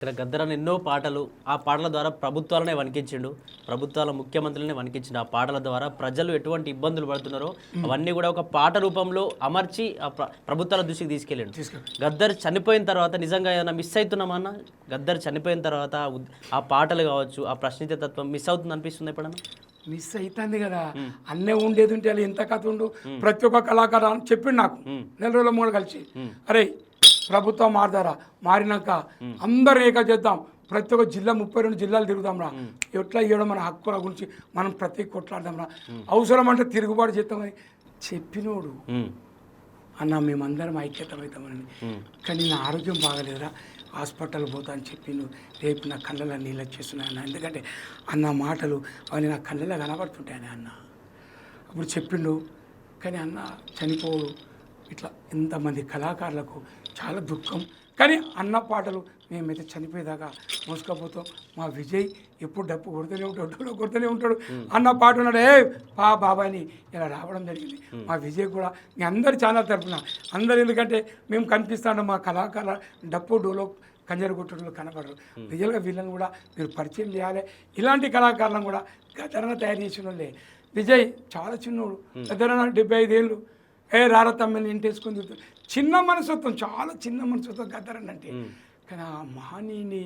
ఇక్కడ గద్దరన్న ఎన్నో పాటలు ఆ పాటల ద్వారా ప్రభుత్వాలనే వణికించిండు, ప్రభుత్వాల ముఖ్యమంత్రులనే వణికించిండు. ఆ పాటల ద్వారా ప్రజలు ఎటువంటి ఇబ్బందులు పడుతున్నారో అవన్నీ కూడా ఒక పాట రూపంలో అమర్చి ఆ ప్రభుత్వాల దృష్టికి తీసుకెళ్ళండు. గద్దర్ చనిపోయిన తర్వాత నిజంగా ఏదైనా మిస్ అవుతున్నామా అన్న? గద్దర్ చనిపోయిన తర్వాత ఆ పాటలు కావచ్చు, ఆ ప్రశ్నించే తత్వం మిస్ అవుతుంది అనిపిస్తుంది ఎప్పుడన్నా? మిస్ అవుతుంది కదా. అన్నే ఉండేది ఉంటే వాళ్ళు ఎంత కథ ఉండు. ప్రతి ఒక్క కళాకారు చెప్పిండు నాకు నెల రోజుల మూడు కలిసి, అరే ప్రభుత్వం మారదారా, మారినాక అందరూ ఏక చేద్దాం, ప్రతి ఒక్క జిల్లా 32 జిల్లాలు తిరుగుదాం రా, ఎట్లా ఇవ్వడం మన హక్కుల గురించి మనం ప్రతి కొట్లాడదాం రా, అవసరం అంటే తిరుగుబాటు చేద్దామని చెప్పినోడు. అన్న మేమందరం ఐక్యతమవుతామని, కానీ నా ఆరోగ్యం బాగలేదురా, హాస్పిటల్ పోతా అని చెప్పిండు. రేపు నా కళ్ళలో నీళ్ళు వచ్చేస్తున్నాయి అన్న, ఎందుకంటే అన్న మాటలు అవన్నీ నా కళ్ళలో కనబడుతుంటాయని అన్న అప్పుడు చెప్పిండు. కానీ అన్న చనిపోడు. ఇట్లా ఎంతమంది కళాకారులకు చాలా దుఃఖం. కానీ అన్న పాటలు మేమైతే చనిపోయేదాకా మోసుకపోతాం. మా విజయ్ ఎప్పుడు డప్పు కొడుతూనే ఉంటాడు, డబ్బులో కొడుతూనే ఉంటాడు. అన్న పాట ఉన్నాడు, ఏ బాబాని ఇలా రావడం జరిగింది. మా విజయ్ కూడా మీ అందరి ఛానల్ తరఫున అందరు, ఎందుకంటే మేము కనిపిస్తాను మా కళాకారుల డప్పు డోలో కంజర కొట్టుడు కనబడరు. రియల్గా వీళ్ళని కూడా మీరు పరిచయం చేయాలి. ఇలాంటి కళాకారులను కూడా గద్దరన్న తయారు చేసిన వాళ్ళే. విజయ్ చాలా చిన్నోడు, గద్దరన్న 75 ఏళ్ళు. రారా తమ్మిని ఇంటేసుకుని చిన్న మనస్తత్వం, చాలా చిన్న మనస్తత్వం గద్దరన్న అంటే. కానీ ఆ మహనీయుని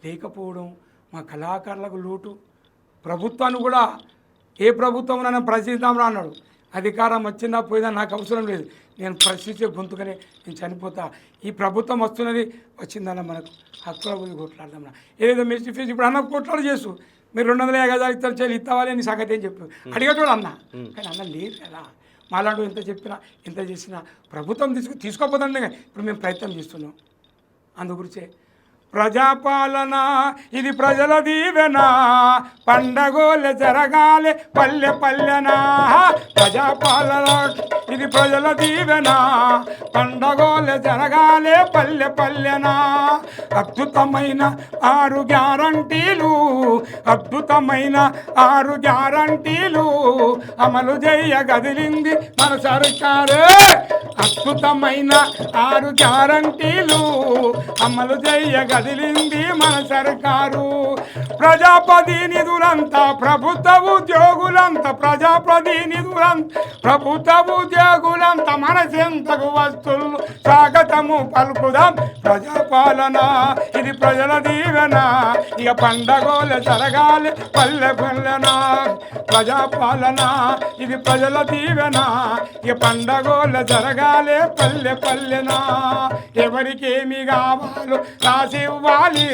లేకపోవడం మా కళాకారులకు లోటు. ప్రభుత్వాన్ని కూడా ఏ ప్రభుత్వం నన్ను ప్రశ్నిద్దాంరా అన్నాడు. అధికారం వచ్చిందా పోయిందా నాకు అవసరం లేదు, నేను ప్రశ్నించే గొంతుకనే నేను చనిపోతా. ఈ ప్రభుత్వం వస్తున్నది, వచ్చిందన్న మనకు హక్కుల గురించి కొట్లాడదాం. ఏదో మెస్టి ఫీజు ఇప్పుడు అన్న కొట్లాడు చేస్తూ మీరు 250 గజాలు ఇస్తారు చేయాలి, ఇస్తావాలి అని సంగతి ఏం చెప్పు అడిగేటోడు అన్న. కానీ అన్న లేదు కదా, మాలాంటి ఎంత చెప్పినా ఎంత చేసినా ప్రభుత్వం తీసుకోపోతుండే. ఇప్పుడు మేము ప్రయత్నం చేస్తున్నాం. అందుగురించే ప్రజాపాలన ఇది ప్రజల దీవెన, పండగోలే జరగాలే పల్లె పల్లెనా. ప్రజాపాలన ఇది ప్రజల దీవెన, పండగోలే జరగాలే పల్లె పల్లెనా. అద్భుతమైన 6 గ్యారంటీలు, అద్భుతమైన 6 గ్యారంటీలు అమలు చేయ గదిలింది మన సర్కారు. అద్భుతమైన 6 గ్యారంటీలు అమలు చేయ గదిలింది మన సర్కారు. ప్రజాప్రతినిధులంతా ప్రభుత్వ ఉద్యోగులంతా, ప్రజాప్రతినిధులంతా ప్రభుత్వ ఉద్యోగులంతా మన చెంతకు వస్తువులు స్వాగతము పలుకుదాం. ప్రజాపాలన ఇది ప్రజల దీవెన, ఇక పండగోల జరగాలి పల్లె పల్లెనా. ప్రజాపాలన ఇది ప్రజల దీవెన, ఇక పండగోల జరగాలి పల్లె పల్లెనా. ఎవరికేమి కావాలో రాసివ్వాలి,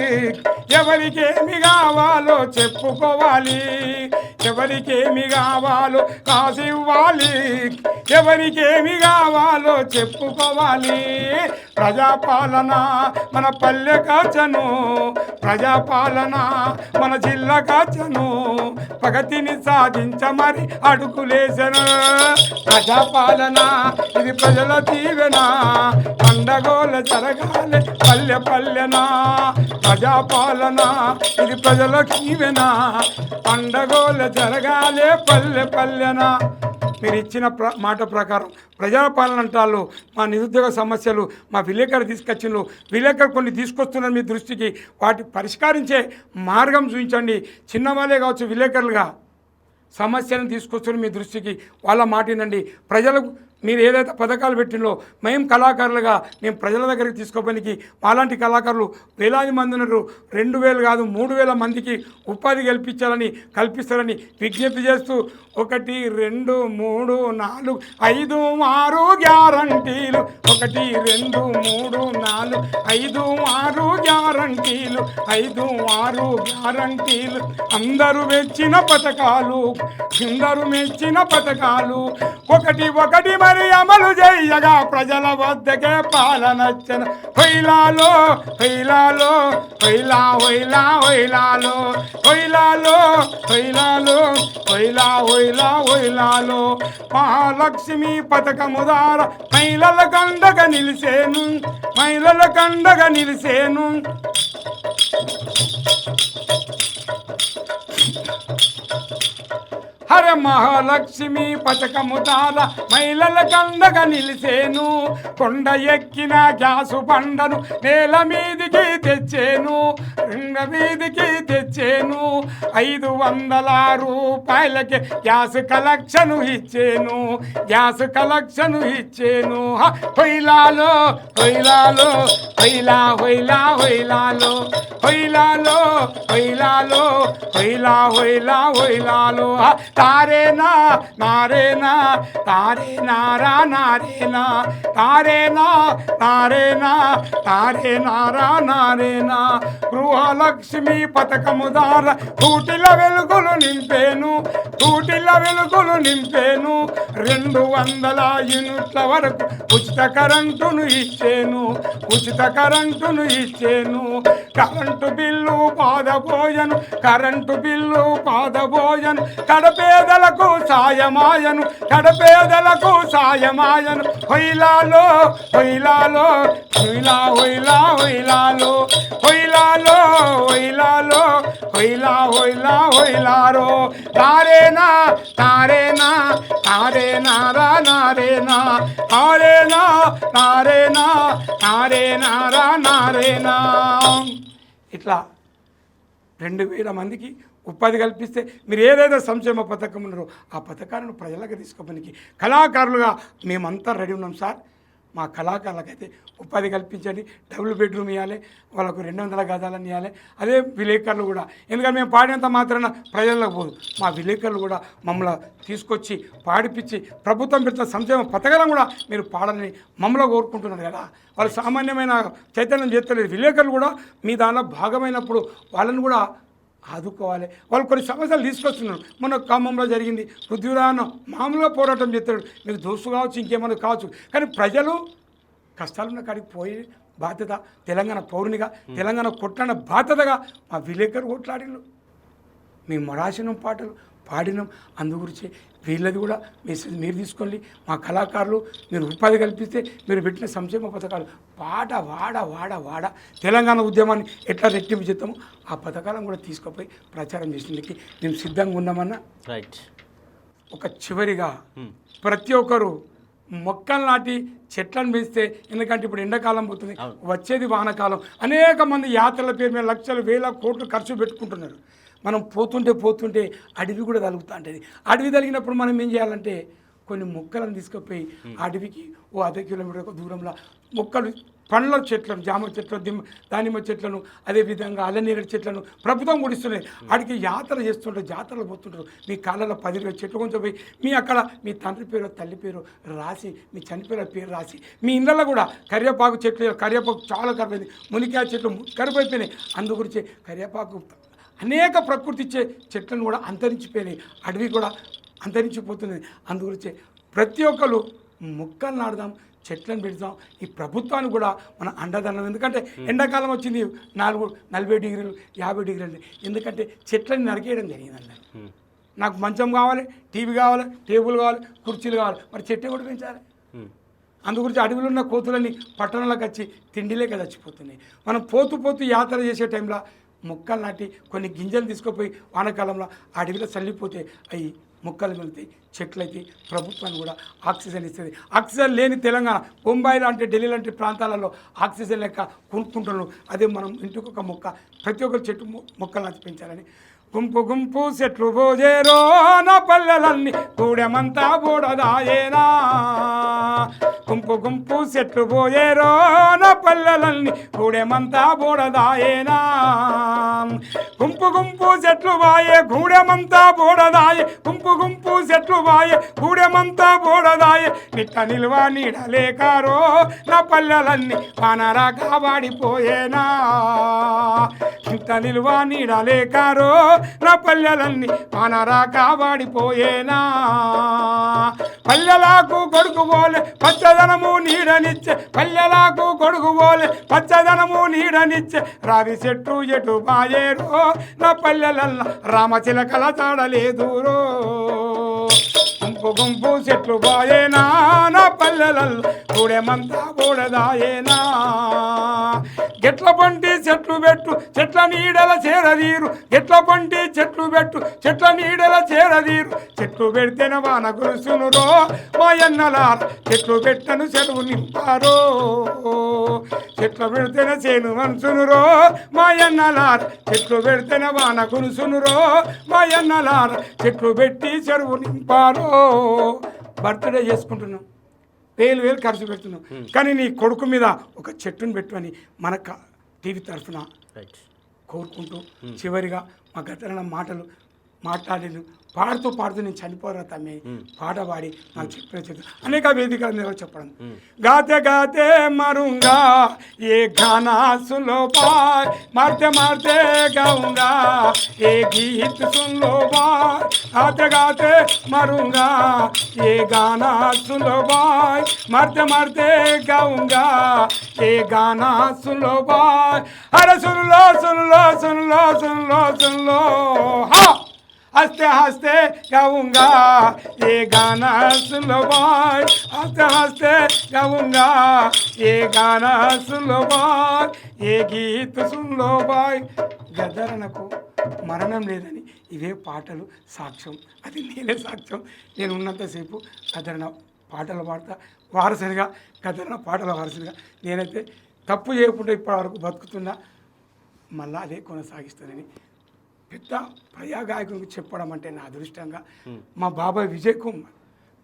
ఎవరికేమి కావాలో చెప్పుకోవాలి, ఎవరికేమి కావాలో రాసివ్వాలి, ఎవరికేమి కావాలో చెప్పుకోవాలి. ప్రజాపాలన మన పల్లె కాచను, ప్రజాపాలన మన జిల్లా కాచను, ప్రగతిని సాధించమని అడుగులేసను. ప్రజాపాలన ఇది ప్రజల దీవెన, పండగోల జరగాలి పల్లె పల్లెనా. ప్రజాపాలన ఇది ప్రజల దీవెన, పండగోల జరగాలి పల్లె పల్లెనా. మీరు ఇచ్చిన మాట ప్రకారం ప్రజాపాలన అంటారు. మా నిరుద్యోగ సమస్యలు మా విలేకరు తీసుకొచ్చిండ్రు, విలేకరు కొన్ని తీసుకొస్తున్నారు మీ దృష్టికి, వాటి పరిష్కరించే మార్గం చూపించండి. చిన్నవాళ్ళే కావచ్చు విలేకరులుగా సమస్యలను తీసుకొస్తున్నారు మీ దృష్టికి, వాళ్ళ మాటినండి. ప్రజలకు మీరు ఏదైతే పథకాలు పెట్టిందో మేము కళాకారులుగా మేము ప్రజల దగ్గరికి తీసుకోవడానికి మాలాంటి కళాకారులు వేలాది మంది ఉన్నారు. 2000 కాదు 3000 మందికి ఉపాధి కల్పిస్తారని విజ్ఞప్తి చేస్తూ 1 2 3 4 5 6 గ్యారంటీలు, 1 2 3 4 5 6 గ్యారంటీలు, 5 6 గ్యారంటీలు. అందరూ మెచ్చిన పథకాలు, అందరూ మెచ్చిన పథకాలు, ఒకటి మరి అమలు చేయగా ప్రజల వద్దకే పాలనచ్చన. హొయిలాలో హొయిలాలో హొయిలా హొయిలా హొయిలాలో హొయిలాలో హొయిలాలో హొయిలా హొయిలా హొయిలాలో. మహాలక్ష్మి పథకము ద్వారా మహిళల కండగా నిలిసేను, మహిళల కండగా నిలిసేను. హర మహాలక్ష్మి పథకము ద్వారా మహిళల కండగా నిలిసేను. కొండ ఎక్కిన గ్యాసు బండను నేల మీదికి తెచ్చేను, రంగ మీదికి తెచ్చేను, 500 రూపాయలకి గ్యాస్ కలెక్షన్ ఇచ్చేను, గ్యాస్ కలెక్షన్ ఇచ్చేను. హొయ్లాలో హొయ్లాలో హొయ్లా హొయ్లా హొయ్లాలో హొయ్లాలో హొయ్లాలో హొయ్లా హొయ్లా హొయ్లాలో తారేనా నారేనా తారే నారా నారేనా తారేనా నారేనా తారే నారా నారేనా. గృహలక్ష్మి పథకము ద్వారా తూటిల వెలుగులు నింపేను, తూటిల వెలుగులు నింపేను, 200 యూనిట్ల వరకు ఉచిత కరెంటును ఇచ్చేను, ఉచిత కరెంటును ఇచ్చేను. కరెంటు బిల్లు పాదపోయను, కరెంటు బిల్లు పాదపోయను, కడపేదలకు సాయమాయను, కడపేదలకు సాయమాయను. హొయ్లాలో హొయ్లాలో హొయ్లా హొయ్లా హొయ్లాలో హొయ్లాలో హొయ్లాలో హొయ్లా హొయ్లా హొయ్లారో నారేనా నారేనా నారేనా రా నారేనా నారేనా నారేనా నారేనా రా నారేనా. ఇట్లా 2000 మందికి ఉపాధి కల్పిస్తే మీరు ఏదైతే సంక్షేమ పథకం ఉన్నారో ఆ పథకాలను ప్రజలకు తీసుకోవడానికి కళాకారులుగా మేమంతా రెడీ ఉన్నాం సార్. మా కళాకారులకైతే ఉపాధి కల్పించండి, డబుల్ బెడ్రూమ్ ఇవ్వాలి, వాళ్ళకు 200 గజాలని ఇవ్వాలి. అదే విలేకరులు కూడా, ఎందుకంటే మేము పాడినంత మాత్రాన ప్రజలకు పోదు, మా విలేకరులు కూడా మమ్మల్ని తీసుకొచ్చి పాడిపించి ప్రభుత్వం పెట్టిన సంక్షేమ పథకాలను కూడా మీరు పాడాలని మమ్మల్ని కోరుకుంటున్నారు కదా. వాళ్ళు సామాన్యమైన చైతన్యం చేస్తలేదు. విలేకరులు కూడా మీ దానిలో భాగమైనప్పుడు వాళ్ళని కూడా ఆదుకోవాలి. వాళ్ళు కొన్ని సమస్యలు తీసుకొస్తున్నారు. మన ఖమ్మంలో జరిగింది, పృథ్వీరాను మామూలుగా పోరాటం చేస్తాడు, మీరు దోస్తు కావచ్చు ఇంకేమన్నా కావచ్చు, కానీ ప్రజలు కష్టాలున్న కాడికి పోయి బాధ్యత తెలంగాణ పౌరునిగా, తెలంగాణ కొట్లాడిన బాధ్యతగా మా విలేకరు కొట్లాడిళ్ళు. మేము రాసిన పాటలు పాడినాం, అందు గురించి వీళ్ళది కూడా మెసేజ్ మీరు తీసుకోండి. మా కళాకారులు మీరు ఉపాధి కల్పిస్తే మీరు పెట్టిన సంక్షేమ పథకాలు పాట వాడ వాడ వాడ తెలంగాణ ఉద్యమాన్ని ఎట్లా రెట్టింపు చేస్తామో ఆ పథకాలను కూడా తీసుకుపోయి ప్రచారం చేసేందుకు మేము సిద్ధంగా ఉన్నామన్నా. రైట్. ఒక చివరిగా ప్రతి ఒక్కరు మొక్కలు నాటి చెట్లను పెంచితే, ఎందుకంటే ఇప్పుడు ఎండాకాలం పోతుంది, వచ్చేది వానకాలం, అనేక మంది యాత్రల పేరు మీద లక్షలు వేల కోట్లు ఖర్చు పెట్టుకుంటున్నారు. మనం పోతుంటే అడవి కూడా తలుగుతూ ఉంటుంది. అడవి తగినప్పుడు మనం ఏం చేయాలంటే కొన్ని మొక్కలను తీసుకుపోయి అడవికి ఓ 1/2 కిలోమీటర్ దూరంలో మొక్కలు పండ్ల చెట్లను, జామ చెట్లను, దానిమ్మ చెట్లను, అదేవిధంగా అల్లనేరేడు చెట్లను ప్రభుత్వం గుడిస్తున్నాయి. ఆడికి యాత్ర చేస్తుంటారు, జాతరలు పోతుంటారు. మీ కాళ్ళలో 10 చెట్లు కొంచెం పోయి మీ అక్కడ మీ తండ్రి పేరు తల్లి పేరు రాసి, మీ చనిపోయిన పేరు రాసి, మీ ఇళ్ళల్లో కూడా కరివేపాకు చెట్లు, కరివేపాకు చాలా కరిపోయింది, మునికాయ చెట్లు కరిపోయిపోయినాయి. అందు గురించి కరివేపాకు అనేక ప్రకృతి ఇచ్చే చెట్లను కూడా అంతరించిపోయినాయి, అడవి కూడా అంతరించిపోతుంది. అందు గురించి ప్రతి ఒక్కరు మొక్కలు నాటుదాం, చెట్లను పెడతాం. ఈ ప్రభుత్వాన్ని కూడా మన అండదండం. ఎందుకంటే ఎండాకాలం వచ్చింది, 40 డిగ్రీలు 50 డిగ్రీలు, ఎందుకంటే చెట్లను నరికేయడం జరిగిందండి. నాకు మంచం కావాలి, టీవీ కావాలి, టేబుల్ కావాలి, కుర్చీలు కావాలి, మరి చెట్టు కూడా పెంచాలి. అందుగురించి అడవిలో ఉన్న కోతులన్నీ పట్టణంలోకి వచ్చి తిండిలేక చచ్చిపోతున్నాయి. మనం పోతూ యాత్ర చేసే టైంలో మొక్కలు నాటి కొన్ని గింజలు తీసుకుపోయి వానాకాలంలో అడవిలో చల్లిపోతే అవి మొక్కలు వెళ్తాయి, చెట్లు అయితే ప్రభుత్వాన్ని కూడా ఆక్సిజన్ ఇస్తుంది. ఆక్సిజన్ లేని తెలంగాణ, బొంబాయి లాంటి ఢిల్లీ లాంటి ప్రాంతాలలో ఆక్సిజన్ లెక్క కొనుక్కుంటున్నాం. అదే మనం ఇంటికి ఒక మొక్క, ప్రతి ఒక్కరు చెట్టు మొక్కలు నాటి పెంచాలని. గుంపు గుంపు చెట్లు పోజేరో నా పల్లెలన్నీ కూడెమంతా బూడదాయేనా, గుంపు గుంపు చెట్లు పోయేరో నా పల్లెలన్నీ కూడెమంతా బూడదాయేనా, గుంపు గుంపు చెట్లు వాయే గూడెమంతా బూడదాయే, గుంపు గుంపు చెట్లు వాయే గూడెమంతా బూడదాయే, నిట్ట నిల్వ నీడలేకారో నా పల్లెలన్నీ వానరా కాబడిపోయేనా, నిట్ట నిల్వ నీడలేకారో నా పల్లెలన్నీ వానరా కాబడిపోయేనా. పల్లెలకు కొడుకు పోలే పచ్చదనము నీడనిచ్చే, పల్లెలకు కొడుకు పోలే పచ్చదనము నీడనిచ్చే, రావి చెట్టు ఎటు బాయేరో నా పల్లెలల్ల రామచిలకల చాడలేదురో. గుంపు గుంపు చెట్లు బాయేనా నా పల్లెలల్ల కూడేమంతా కూడదాయేనా గెట్ల పంటి చెట్లు పెట్టు చెట్ల నీడల చేరదీరు గెట్ల పంటి చెట్లు పెట్టు చెట్ల నీడల చేరదీరు చెట్లు పెడితేనే వాన కురుసునురో మాయన్నలార చెట్లు పెట్టను చెరువు నింపారో చెట్లు పెడితేనే చేను మనసునురో మాయన్నలార చెట్లు పెడితేనే వాన కురుసునురో మాయన్నలార చెట్లు పెట్టి చెరువు నింపారో బర్త్డే చేసుకుంటున్నాం వేలు ఖర్చు పెడుతున్నాం కానీ నీ కొడుకు మీద ఒక చెట్టును పెట్టు అని మన టీవీ తరఫున రైట్ కోరుకుంటూ చివరిగా మా గతన మాటలు మాట్లాడేది పాడుతూ నేను చనిపోరా తమ్మి పాట పాడి నాకు చెప్పిన చెట్టు అనేక వేదికల మీద చెప్పడం గాతే గాతే మరుంగా ఏ గానా सुन लो भाई मारते मारते गाऊंगा ये गीत सुन लो भाई गाते गाते मरूंगा ये गाना सुन लो भाई मारते मारते गाऊंगा ये गाना सुन लो भाई अरे सुन लो सुन लो सुन लो सुन लो सुन लो हाँ हंसते हंसते गाऊंगा ये गाना सुन लो भाई हंसते हंसते गाऊंगा ये गाना सुन लो भाई ये गीत सुन लो भाई గద్దరనకు మరణం లేదని ఇవే పాటలు సాక్ష్యం అది నేనే సాక్ష్యం నేను ఉన్నంతసేపు గద్దరన పాటలు పాడతా వారసునిగా గద్దరన పాటల వారసునిగా నేనైతే తప్పు చేయకుండా ఇప్పటివరకు బతుకుతున్నా మళ్ళా అదే కొనసాగిస్తానని పెద్ద ప్రజాగాయకునికి చెప్పడం అంటే నా అదృష్టంగా మా బాబాయ్ విజయ్ కుమార్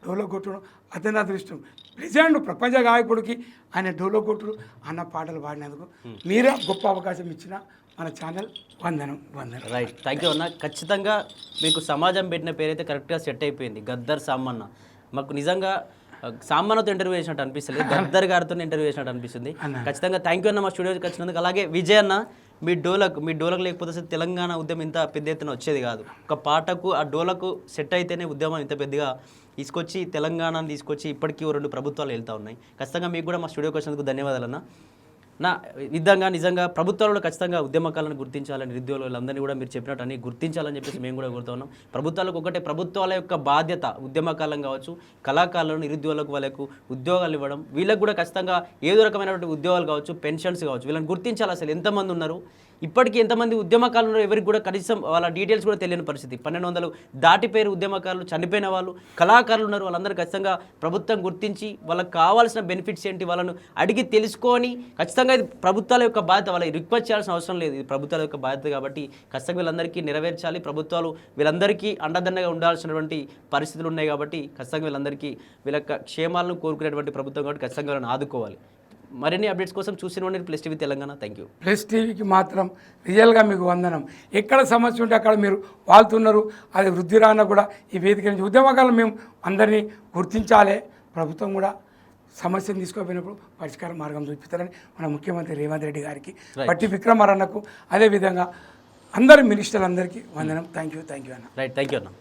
డోలో కొట్టడం అతని అదృష్టం ప్రజెంట్ ప్రపంచ గాయకుడికి ఆయన డోలో కొట్టుడు అన్న పాటలు పాడినందుకు మీరే గొప్ప అవకాశం ఇచ్చిన మన ఛానల్ వందనం వందనం రైట్ థ్యాంక్ యూ అన్న ఖచ్చితంగా మీకు సమాజం పెట్టిన పేరైతే కరెక్ట్గా సెట్ అయిపోయింది గద్దర్ సామన్న మాకు నిజంగా సామాన్యతో ఇంటర్వ్యూ చేసినట్టు అనిపిస్తుంది గద్దర్ గారితో ఇంటర్వ్యూ చేసినట్టు అనిపిస్తుంది ఖచ్చితంగా థ్యాంక్ యూ అన్న మా స్టూడియోకి వచ్చినందుకు అలాగే విజయ్ అన్న మీ డోలకు లేకపోతే అసలు తెలంగాణ ఉద్యమం ఇంత పెద్ద ఎత్తున వచ్చేది కాదు ఒక పాటకు ఆ డోలకు సెట్ అయితేనే ఉద్యమం ఇంత పెద్దగా తీసుకొచ్చి తెలంగాణను తీసుకొచ్చి ఇప్పటికీ 2 ప్రభుత్వాలు వెళ్తూ ఉన్నాయి ఖచ్చితంగా మీకు కూడా మా స్టూడియోకి వచ్చినందుకు ధన్యవాదాలు అన్న నా విధంగా నిజంగా ప్రభుత్వాలలో ఖచ్చితంగా ఉద్యమకాలను గుర్తించాలని నిరుద్యోగులందరినీ కూడా మీరు చెప్పినట్టు అన్ని గుర్తించాలని చెప్పేసి మేము కూడా కోరుతున్నాం ప్రభుత్వాలకు ఒకటే ప్రభుత్వాల యొక్క బాధ్యత ఉద్యమకాలం కావచ్చు కళాకారులను నిరుద్యోగులకు వాళ్ళకు ఉద్యోగాలు ఇవ్వడం వీళ్ళకి కూడా ఖచ్చితంగా ఏదో రకమైనటువంటి ఉద్యోగాలు కావచ్చు పెన్షన్స్ కావచ్చు వీళ్ళని గుర్తించాలి అసలు ఎంతమంది ఉన్నారు ఇప్పటికీ ఎంతమంది ఉద్యమకారులు ఎవరికి కూడా కనీసం వాళ్ళ డీటెయిల్స్ కూడా తెలియని పరిస్థితి 1200 దాటిపోయిన ఉద్యమకారులు చనిపోయిన వాళ్ళు కళాకారులు ఉన్నారు వాళ్ళందరూ ఖచ్చితంగా ప్రభుత్వం గుర్తించి వాళ్ళకి కావాల్సిన బెనిఫిట్స్ ఏంటి వాళ్ళను అడిగి తెలుసుకొని ఖచ్చితంగా ఇది ప్రభుత్వాల యొక్క బాధ్యత వాళ్ళకి రిక్వెస్ట్ చేయాల్సిన అవసరం లేదు ఇది ప్రభుత్వాల యొక్క బాధ్యత కాబట్టి ఖచ్చితంగా వీళ్ళందరికీ నెరవేర్చాలి ప్రభుత్వాలు వీళ్ళందరికీ అండదండగా ఉండాల్సినటువంటి పరిస్థితులు ఉన్నాయి కాబట్టి ఖచ్చితంగా వీళ్ళందరికీ వీళ్ళ క్షేమాలను కోరుకునేటువంటి ప్రభుత్వం కాబట్టి ఖచ్చితంగా వాళ్ళని ఆదుకోవాలి మరిన్ని అప్డేట్స్ కోసం చూసిన plus TV Telangana thank you plus టీవీకి మాత్రం రియల్గా మీకు వందనం ఎక్కడ సమస్య ఉంటే అక్కడ మీరు వాళ్తున్నారు అది వృద్ధి రాన కూడా ఈ వేదిక నుంచి ఉద్యమకాలను మేము అందరినీ గుర్తించాలి ప్రభుత్వం కూడా సమస్యను తీసుకోపోయినప్పుడు పరిష్కార మార్గం చూపిస్తారని మన ముఖ్యమంత్రి రేవంత్ రెడ్డి గారికి పట్టి విక్రమారన్నకు అదేవిధంగా అందరి మినిస్టర్లందరికీ వందనం థ్యాంక్ యూ అన్న రైట్ థ్యాంక్ యూ అన్న